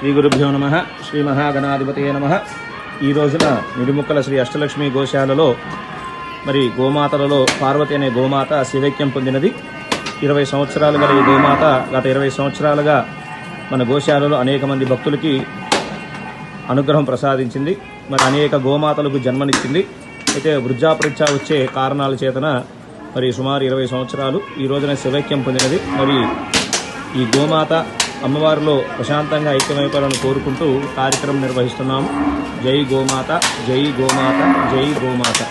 శ్రీ గురుభ్యో నమః. శ్రీ మహాగణాధిపతయే నమః. ఈ రోజున నిడుముక్కల శ్రీ అష్టలక్ష్మి గోశాలలో మరి గోమాతలలో పార్వతి అనే గోమాత శివైక్యం పొందినది. 20 సంవత్సరాలు గల ఈ గోమాత గత 20 సంవత్సరాలుగా మన గోశాలలో అనేక మంది భక్తులకి అనుగ్రహం ప్రసాదించింది. మరి అనేక గోమాతలకు జన్మనిచ్చింది. అయితే వృద్ధాపరీక్ష వచ్చే కారణాల చేతన మరి సుమారు 20 సంవత్సరాలు ఈ రోజున శివైక్యం పొందినది. మరి ఈ గోమాత అమ్మవారిలో ప్రశాంతంగా ఐక్యమైపోవాలని కోరుకుంటూ కార్యక్రమం నిర్వహిస్తున్నాము. జై గోమాత, జై గోమాత, జై గోమాత.